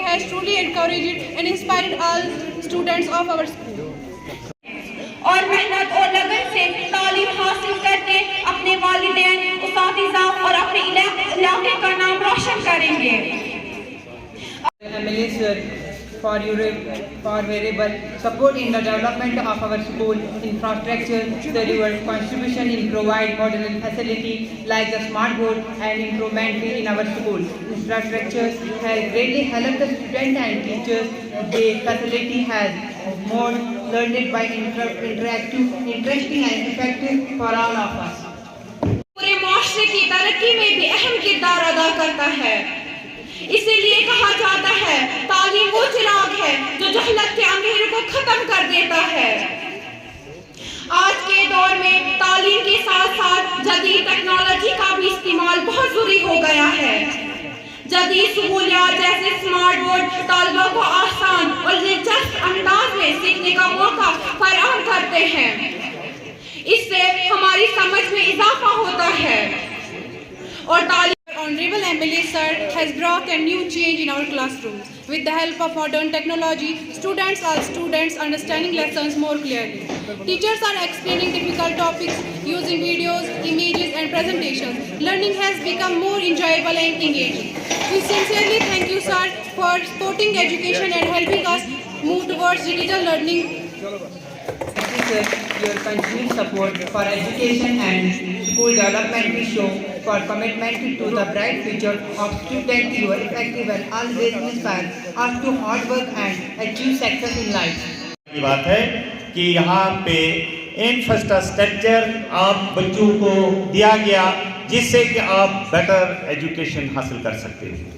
has truly encouraged and inspired all students of our school. اور محنت اور لگن سے تعلیم حاصل کرتے اپنے والدین، اساتذہ اور اپنے علاقے کا نام روشن کریں گے. MLA sir for variable support in the development of our school infrastructure, sir, your contribution in provide modern facility like the smart board and improvement in our school infrastructure has greatly helped the students and teachers. The facility has more learned by interactive, interesting and effective for all of us. پورے معاشرے کی ترقی میں بھی اہم کردار ادا کرتا ہے. اسی لیے کہا جاتا ہے تعلیم وہ چراغ ہے جو جہالت کے اندھیرے کو ختم کر دیتا ہے. آج کے دور میں تعلیم کے ساتھ ساتھ جدید ٹیکنالوجی کا بھی استعمال بہت ضروری ہو گیا ہے. جدید سہولیات جیسے اسمارٹ بورڈ طلبہ کو آسان اور دلچسپ انداز میں سیکھنے کا موقع فراہم کرتے ہیں. اس سے ہماری سمجھ میں اضافہ ہوتا ہے اور تعلیم. Honorable MLA sir has brought a new change in our classrooms. With the help of modern technology, students understanding lessons more clearly. Teachers are explaining difficult topics using videos, images and presentations. Learning has become more enjoyable and engaging. We sincerely thank you sir for supporting education and helping us move towards digital learning. Thank you sir, your continued support for education and school development will show for commitment to the bright future of students. Your effective and always inspire us to hard work and achieve success in life. کی بات ہے کہ یہاں پہ infrastructure آپ بچوں کو دیا گیا جس سے کہ آپ بیٹر ایجوکیشن حاصل کر سکتے ہیں.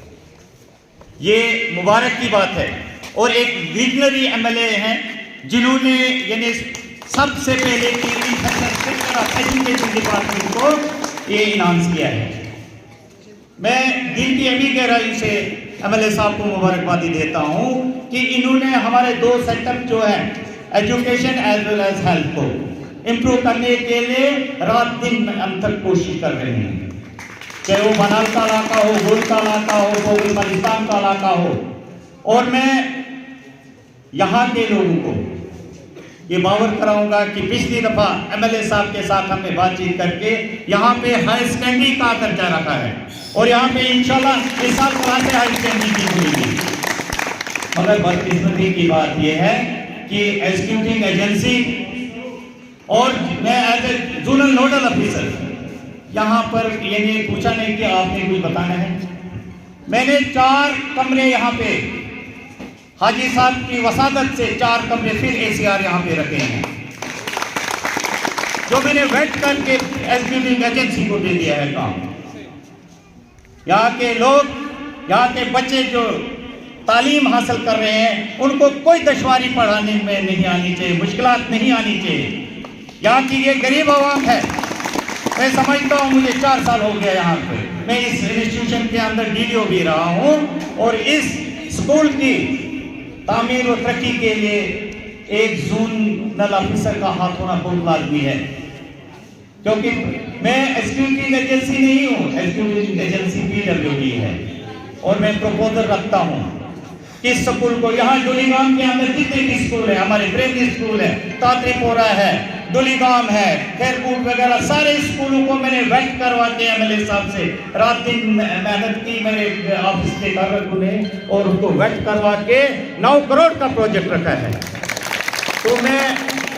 یہ مبارک کی بات ہے. اور ایک ویژنری MLA ہیں جنہوں نے یعنی سب سے پہلے انفراسٹرکچر آف ایجوکیشن ڈپارٹمنٹ کو یہ انہانس کیا ہے. میں دل کی ابھی گہرائی سے MLA صاحب کو مبارکبادی دیتا ہوں کہ انہوں نے ہمارے دو سیٹ اپ جو ہیں education as well as health کو امپروو کرنے کے لیے رات دن ہم تک کوشش کر رہے ہیں. چاہے وہ منال کا علاقہ ہو، گول کا علاقہ ہو، پوگل ملستان کا علاقہ ہو. اور میں یہاں کے لوگوں کو یہ باور کراؤں گا کہ پچھلی دفعہ MLA صاحب کے ساتھ ہم نے بات چیت کر کے یہاں پہ ہائی سیکنڈری کا درجہ رکھا ہے اور یہاں پہ انشاءاللہ اس سال کلاسیں ہائی سیکنڈری کی ہوئی گی. مگر بدقسمتی کی بات یہ ہے کہ ایگزیکیوٹنگ ایجنسی اور میں as a zonal nodal officer یہاں پر یہ نہیں پوچھا نہیں کہ آپ نے کچھ بتانا ہے. میں نے 4 کمرے یہاں پہ حاجی صاحب کی وسادت سے 4 کمرے پھر ACR یہاں پہ رکھے ہیں جو میں نے ویٹ کر کے ایگزیکیوٹنگ ایجنسی کو دے دیا ہے کام. یہاں کے لوگ، یہاں کے بچے جو تعلیم حاصل کر رہے ہیں ان کو کوئی دشواری پڑھانے میں نہیں آنی چاہیے، مشکلات نہیں آنی چاہیے. یہاں کی یہ غریب عوام ہے. میں سمجھتا ہوں مجھے 4 سال ہو گیا یہاں پہ، میں اس انسٹیٹیوشن کے اندر DDO بھی رہا ہوں اور اس سکول کی تعمیر و ترقی کے لیے ایک زونل آفیسر کا ہاتھ ہونا بہت لازمی ہے. کیونکہ میں ایگزیکیوٹنگ ایجنسی نہیں ہوں، ایگزیکیوٹنگ ایجنسی PWD ہے اور میں پروپوزل رکھتا ہوں کہ اس سکول کو یہاں ڈولی گام کے اندر جتنے بھی سکول ہیں، ہمارے پریمری سکول ہے، تاتری پورہ ہے، ڈولی گام ہے، خیرکوٹ وغیرہ، سارے اسکولوں کو میں نے ویٹ کروا کے MLA صاحب سے رات دن محنت کی میرے آفس کے کارکنوں نے اور اس کو ویٹ کروا کے 9 کروڑ کا پروجیکٹ رکھا ہے. تو میں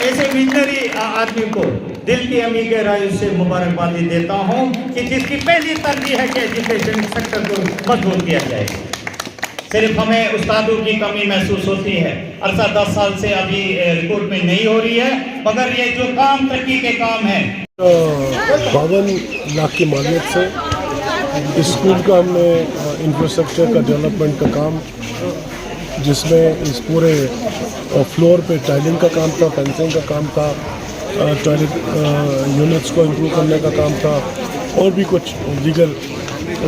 ایسے ویژنری آدمی کو دل کی امی گہرائی سے مبارکبادی دیتا ہوں کہ جس کی پہلی ترجیح ہے کہ ایجوکیشن سیکٹر کو مضبوط کیا جائے. صرف ہمیں استادوں کی کمی محسوس ہوتی ہے. عرصہ 10 سال سے ابھی ریکروٹمنٹ نہیں ہو رہی ہے، مگر یہ جو کام ترقی کے کام ہیں 52 لاکھ کی مالیت سے اسکول کا ہم نے انفراسٹرکچر کا ڈیولپمنٹ کا کام जिसमें इस पूरे फ्लोर पे टाइलिंग का काम था, फेंसिंग का काम था, टॉयलेट यूनिट्स को इम्प्रूव करने का काम था और भी कुछ दीगर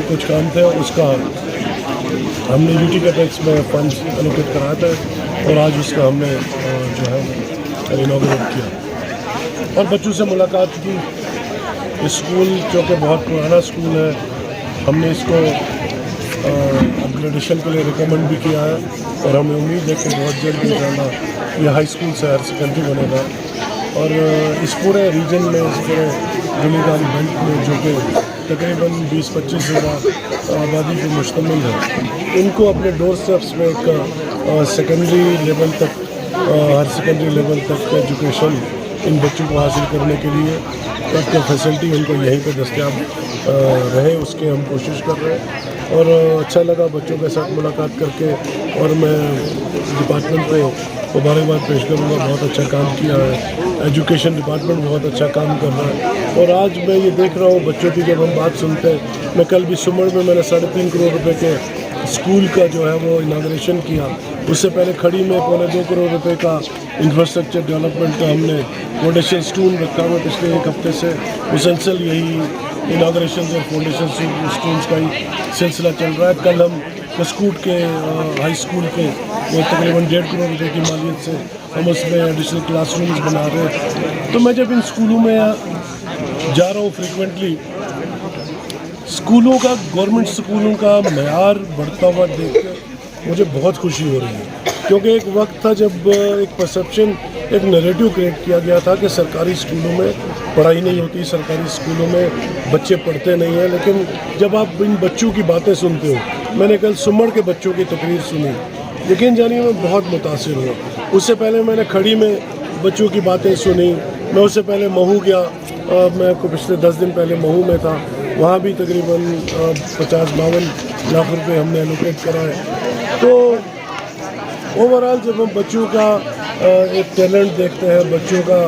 कुछ काम थे। उसका हमने यूटी कैपेक्स में फंड्स एलोकेट कराया था और आज उसका हमने जो है इनॉग्रेट किया और बच्चों से मुलाकात की। स्कूल जो कि बहुत पुराना स्कूल है, हमने इसको अपग्रेडेशन के लिए रिकमेंड भी किया है और हमें उम्मीद है कि बहुत जल्द इंशाल्लाह ये हाई स्कूल से हायर सेकेंडरी बनेगा। और इस पूरे रीजन में, इस पूरे गुलिगान बेल्ट में जो कि तकरीबन 20-25 हज़ार आबादी पर मुश्तमिल है, इनको अपने डोर स्टेप्स में एक सेकेंडरी लेवल तक, हायर सेकेंडरी लेवल तक एजुकेशन इन बच्चों को हासिल करने के लिए आपका फैसिलिटी उनको यहीं पे दस्तयाब रहे, उसके हम कोशिश कर रहे हैं। और अच्छा लगा बच्चों के साथ मुलाकात करके और मैं डिपार्टमेंट को मुबारकबाद पेश करूँगा, बहुत अच्छा काम किया है। एजुकेशन डिपार्टमेंट बहुत अच्छा काम कर रहा है। और आज मैं ये देख रहा हूँ बच्चों की जब हम बात सुनते हैं, मैं कल भी सुमड़ में मैंने 3.5 करोड़ रुपए के स्कूल का जो है वो इनाग्रेशन किया। उससे पहले खड़ी में 2.25 करोड़ रुपए का इंफ्रास्ट्रक्चर डेवलपमेंट का हमने फाउंडेशन स्टोन रखा हुआ पिछले एक हफ्ते से। मुसलसल यही इनाग्रेशन और फाउंडेशन स्टोन्स का ही सिलसिला चल रहा है। कल हम कस्कूट के हाई स्कूल के वो तकरीबन 1.5 करोड़ रुपए की मालियत से हम उसमें एडिशनल क्लासरूम्स बना रहे हैं। तो मैं जब इन स्कूलों में जा रहा हूँ फ्रिक्वेंटली, स्कूलों का, गवर्नमेंट स्कूलों का मयार बढ़ता हुआ देख कर मुझे बहुत खुशी हो रही है। क्योंकि एक वक्त था जब एक परसेप्शन, एक नैरेटिव क्रिएट किया गया था कि सरकारी स्कूलों में पढ़ाई नहीं होती, सरकारी स्कूलों में बच्चे पढ़ते नहीं हैं। लेकिन जब आप इन बच्चों की बातें सुनते हो, मैंने कल सुमड़ के बच्चों की तकरीर सुनी, यकीन जानिए मैं बहुत मुतासिर हुआ। उससे पहले मैंने खड़ी में बच्चों की बातें सुनी, मैं उससे पहले महू गया, मैं को पिछले 10 दिन पहले महू में था, वहाँ भी तकरीबन 50-52 लाख रुपए हमने एलोकेट कराए। तो ओवरऑल जब हम बच्चों का एक टैलेंट देखते हैं, बच्चों का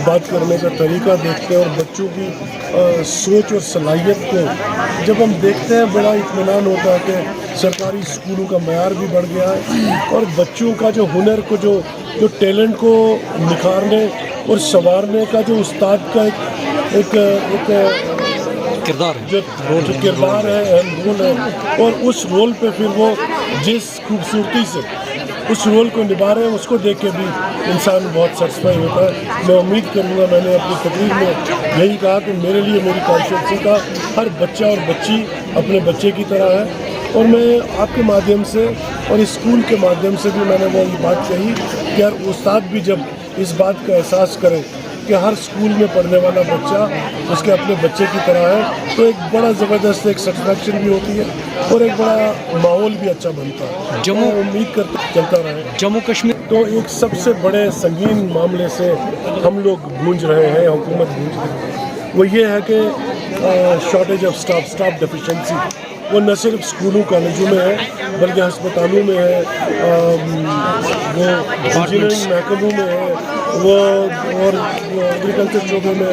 बात करने का तरीका देखते हैं और बच्चों की सोच और सलाहियत को जब हम देखते हैं, बड़ा इत्मीनान होता है कि सरकारी स्कूलों का मयार भी बढ़ गया है और बच्चों का जो हुनर को, जो टैलेंट को निखारने और संवारने का जो उस्ताद का एक किरदार है, अहम रोल है। और उस रोल पे फिर वो जिस खूबसूरती से उस रोल को निभा रहे हैं, उसको देख के भी इंसान बहुत सेटिस्फाई होता है। मैं उम्मीद करूँगा, मैंने अपनी तकरीर में यही कहा कि मेरे लिए, मेरी कॉन्स्टिट्यूंसी का हर बच्चा और बच्ची अपने बच्चे की तरह है। और मैं आपके माध्यम से और इस स्कूल के माध्यम से भी मैंने वो ये बात कही कि यार उस्ताद भी जब इस बात का एहसास करें कि हर स्कूल में पढ़ने वाला बच्चा उसके अपने बच्चे की तरह है, तो एक बड़ा ज़बरदस्त एक सेटिस्फैक्शन भी होती है और एक बड़ा माहौल भी अच्छा बनता है। जम्मू उम्मीद करते चलता रहे। जम्मू कश्मीर तो एक सबसे बड़े संगीन मामले से हम लोग गूंज रहे हैं, हुकूमत गूंज रही है, वो ये है कि शॉर्टेज ऑफ स्टाफ डेफिशिएंसी। वो न सिर्फ स्कूलों कॉलेजों में है बल्कि अस्पतालों में है, वो इंजीनियरिंग महकमों में है, वो और एग्रीकल्चर शोबे में,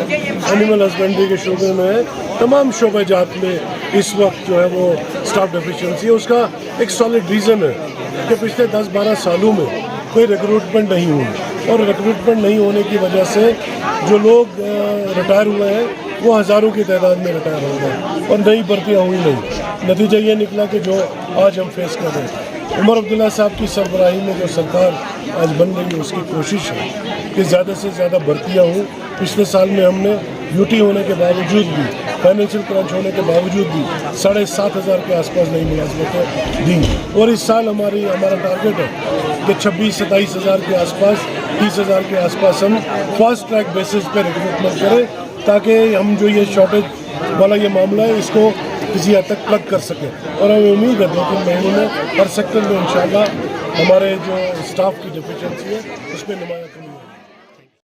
एनिमल हस्बेंड्री के शोबे में है। तमाम शोबे जात में इस वक्त जो है वो स्टाफ डेफिशिएंसी है। उसका एक सॉलिड रीज़न है कि पिछले 10-12 सालों में कोई रिक्रूटमेंट नहीं हुई और रिक्रूटमेंट नहीं होने की वजह से जो लोग रिटायर हुए हैं वो हज़ारों की तादाद में रिटायर हो गए और नई भर्तियाँ हुई नहीं। नतीजा ये निकला कि जो आज हम फेस कर रहे हैं, उमर अब्दुल्ला साहब की सरबराही में जो सरकार आज बन रही है, उसकी कोशिश है कि ज़्यादा से ज़्यादा भर्तियाँ हों। पिछले साल में हमने यूटी होने के बावजूद भी, फाइनेंशियल क्रंच होने के बावजूद भी 7,500 के आसपास नई मुलाजमतें दी और इस साल हमारा टारगेट है कि 26-27 हज़ार के आसपास, 30 हज़ार के आसपास हम फास्ट ट्रैक बेसिस पर रिक्रूटमेंट करें ताकि हम जो ये शॉर्टेज वाला ये मामला है इसको किसी हद तक प्लग कर सकें। और हमें उम्मीद है 2-3 महीनों में हर सेक्टर में इंशाल्लाह हमारे जो स्टाफ की डेफिशिएंसी है उसमें नुमाया कमी होगी।